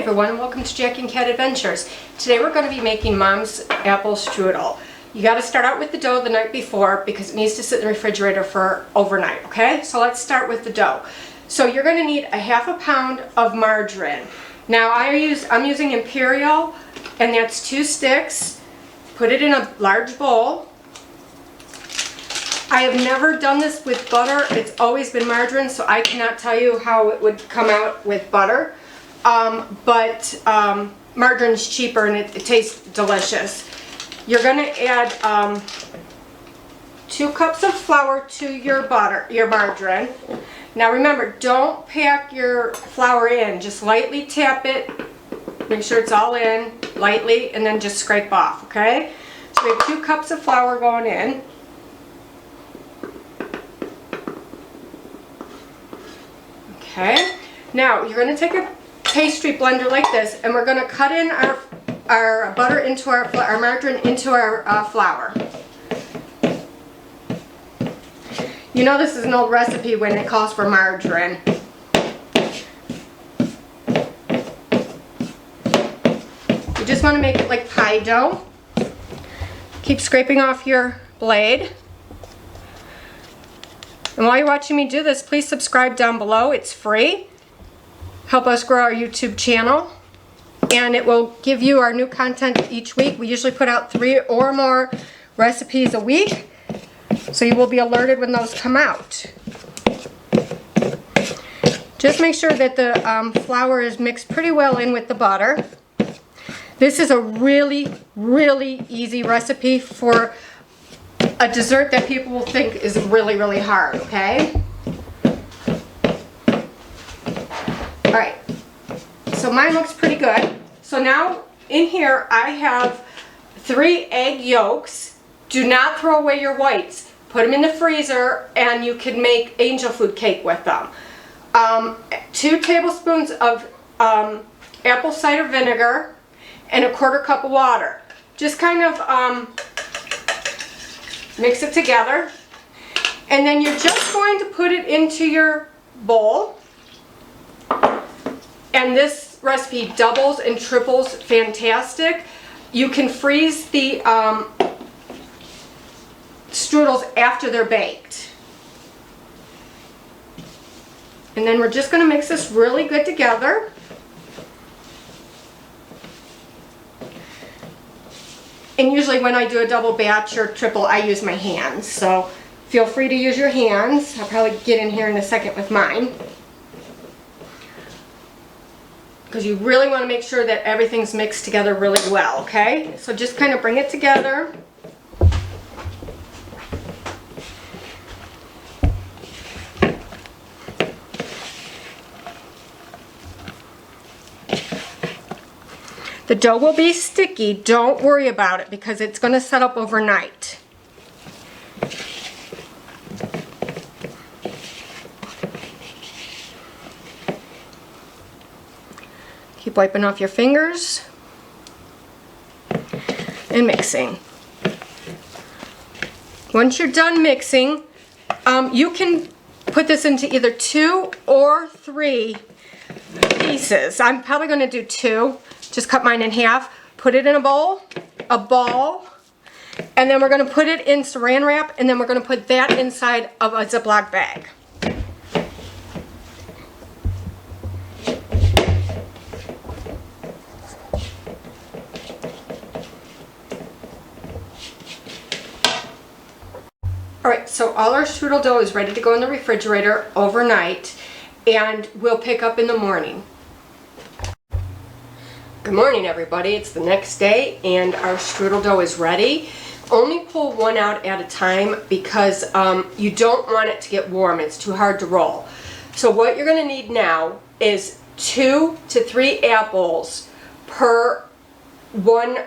everyone, and welcome to Jackie and Cat Adventures. Today we're going to be making Mom's apple strudel. You got to start out with the dough the night before because it needs to sit in the refrigerator for overnight, okay? So let's start with the dough. So you're going to need a ½ pound of margarine. Now I'm using Imperial, and that's 2 sticks. Put it in a large bowl. I have never done this with butter. It's always been margarine, so I cannot tell you how it would come out with butter. But margarine's cheaper and it tastes delicious. You're going to add 2 cups of flour to your margarine. Now remember, don't pack your flour in. Just lightly tap it. Make sure it's all in lightly, and then just scrape off, okay? So we have 2 cups of flour going in. Okay. Now you're going to take a pastry blender like this, and we're going to cut in our butter into our margarine into our flour. You know this is an old recipe when it calls for margarine. You just want to make it like pie dough. Keep scraping off your blade. And while you're watching me do this, please subscribe down below. It's free. Help us grow our YouTube channel, and it will give you our new content each week. We usually put out 3 or more recipes a week, so you will be alerted when those come out. Just make sure that the flour is mixed pretty well in with the butter. This is a really, really easy recipe for a dessert that people will think is really, really hard, okay? Alright, so mine looks pretty good. So now in here I have 3 egg yolks. Do not throw away your whites. Put them in the freezer and you can make angel food cake with them. 2 tablespoons of apple cider vinegar and a 1/4 cup of water. Just kind of mix it together, and then you're just going to put it into your bowl. And this recipe doubles and triples fantastic. You can freeze the strudels after they're baked. And then we're just going to mix this really good together. And usually when I do a double batch or triple, I use my hands. So feel free to use your hands. I'll probably get in here in a second with mine. Because you really want to make sure that everything's mixed together really well, okay? So just kind of bring it together. The dough will be sticky. Don't worry about it because it's going to set up overnight. Keep wiping off your fingers and mixing. Once you're done mixing, you can put this into either 2 or 3 pieces. I'm probably going to do 2. Just cut mine in half, put it in a ball, and then we're going to put it in saran wrap, and then we're going to put that inside of a Ziploc bag. Alright, so all our strudel dough is ready to go in the refrigerator overnight, and we'll pick up in the morning. Good morning, everybody. It's the next day and our strudel dough is ready. Only pull one out at a time because you don't want it to get warm. It's too hard to roll. So what you're going to need now is 2 to 3 apples per 1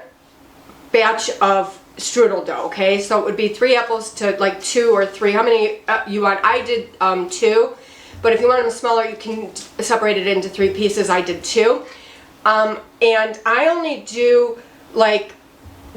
batch of strudel dough, okay? So it would be 3 apples to like 2 or 3. How many you want? I did 2, but if you want them smaller, you can separate it into 3 pieces. I did 2. And I only do, like,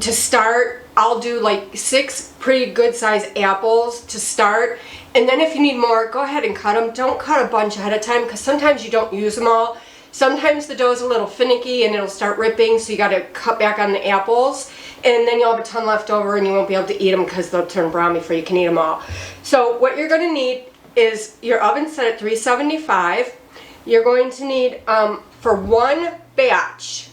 to start, I'll do like 6 pretty good sized apples to start, and then if you need more, go ahead and cut them. Don't cut a bunch ahead of time because sometimes you don't use them all. Sometimes the dough is a little finicky and it'll start ripping, so you got to cut back on the apples, and then you'll have a ton left over and you won't be able to eat them because they'll turn brown before you can eat them all. So what you're going to need is your oven set at 375. You're going to need, for one batch,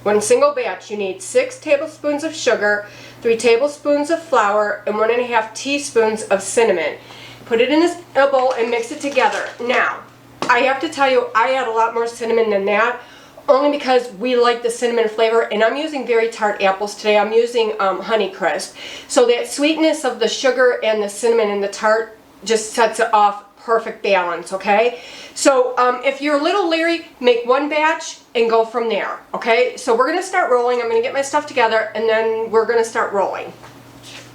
one single batch, you need 6 tablespoons of sugar, 3 tablespoons of flour, and 1.5 teaspoons of cinnamon. Put it in a bowl and mix it together. Now, I have to tell you, I add a lot more cinnamon than that, only because we like the cinnamon flavor, and I'm using very tart apples today. I'm using Honeycrisp. So that sweetness of the sugar and the cinnamon and the tart just sets it off perfect balance, okay? So if you're a little leery, make one batch and go from there, okay? So we're gonna start rolling. I'm gonna get my stuff together and then we're gonna start rolling.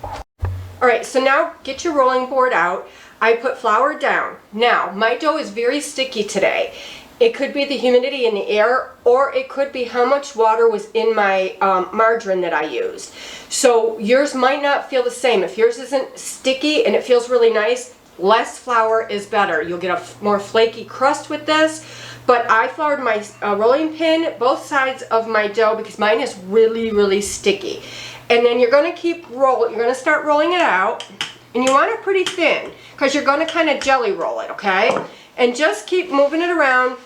All right, so now get your rolling board out. I put flour down. Now, my dough is very sticky today. It could be the humidity in the air, or it could be how much water was in my margarine that I used. So yours might not feel the same. If yours isn't sticky and it feels really nice, less flour is better. You'll get a more flaky crust with this. But I floured my rolling pin, both sides of my dough, because mine is really, really sticky. And then you're going to keep rolling. You're going to start rolling it out. And you want it pretty thin, because you're going to kind of jelly roll it, okay? And just keep moving it around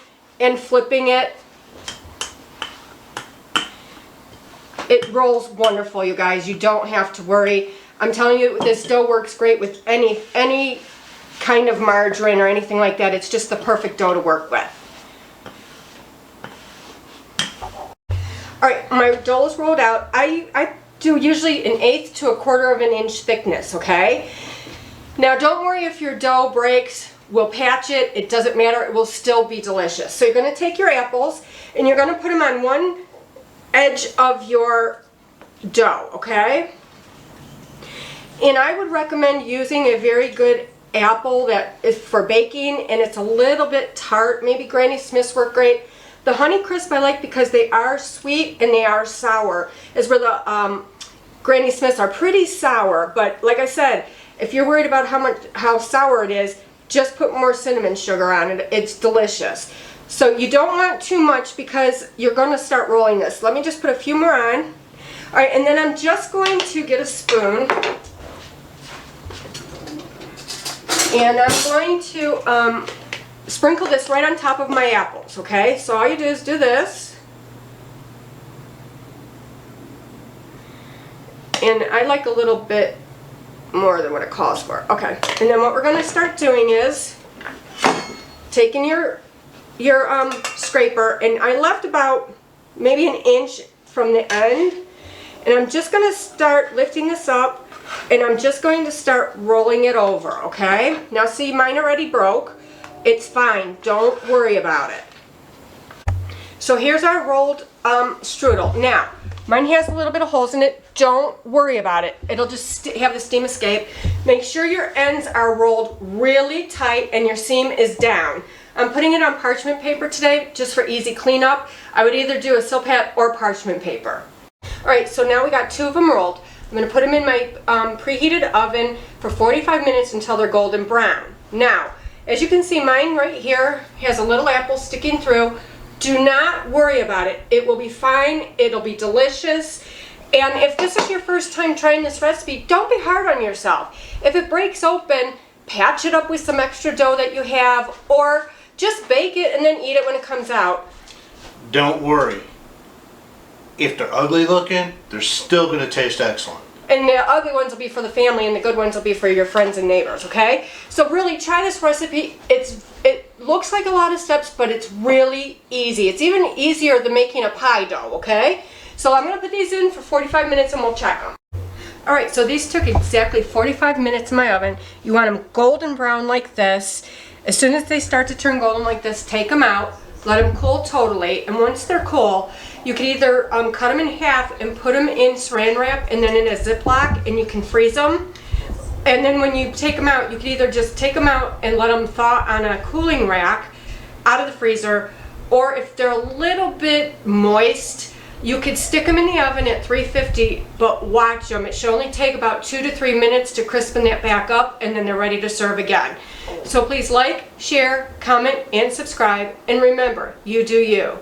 and flipping it. It rolls wonderful, you guys. You don't have to worry. I'm telling you, this dough works great with any kind of margarine or anything like that. It's just the perfect dough to work with. All right, my dough is rolled out. I do usually 1/8 to 1/4 of an inch thickness, okay? Now don't worry if your dough breaks. We'll patch it. It doesn't matter. It will still be delicious. So you're going to take your apples and you're going to put them on one edge of your dough, okay? And I would recommend using a very good apple that is for baking, and it's a little bit tart. Maybe Granny Smiths work great. The Honeycrisp I like because they are sweet and they are sour, is where the Granny Smiths are pretty sour. But like I said, if you're worried about how sour it is, just put more cinnamon sugar on it. It's delicious. So you don't want too much because you're going to start rolling this. Let me just put a few more on. All right, and then I'm just going to get a spoon. And I'm going to sprinkle this right on top of my apples, okay? So all you do is do this. And I like a little bit more than what it calls for. Okay, and then what we're going to start doing is taking your scraper, and I left about maybe 1 inch from the end, and I'm just going to start lifting this up, and I'm just going to start rolling it over, okay? Now see, mine already broke. It's fine. Don't worry about it. So here's our rolled strudel. Now, mine has a little bit of holes in it. Don't worry about it. It'll just have the steam escape. Make sure your ends are rolled really tight and your seam is down. I'm putting it on parchment paper today just for easy cleanup. I would either do a silpat or parchment paper. All right, so now we got 2 of them rolled. I'm going to put them in my preheated oven for 45 minutes until they're golden brown. Now, as you can see, mine right here has a little apple sticking through. Do not worry about it. It will be fine. It'll be delicious. And if this is your first time trying this recipe, don't be hard on yourself. If it breaks open, patch it up with some extra dough that you have, or just bake it and then eat it when it comes out. Don't worry. If they're ugly looking, they're still going to taste excellent. And the ugly ones will be for the family and the good ones will be for your friends and neighbors, okay? So really try this recipe. It looks like a lot of steps, but it's really easy. It's even easier than making a pie dough, okay? So I'm going to put these in for 45 minutes and we'll check them. All right, so these took exactly 45 minutes in my oven. You want them golden brown like this. As soon as they start to turn golden like this, take them out, let them cool totally, and once they're cool, you can either cut them in half and put them in saran wrap and then in a Ziploc, and you can freeze them. And then when you take them out, you can either just take them out and let them thaw on a cooling rack out of the freezer, or if they're a little bit moist, you could stick them in the oven at 350, but watch them. It should only take about 2 to 3 minutes to crispen that back up, and then they're ready to serve again. So please like, share, comment, and subscribe. And remember, you do you.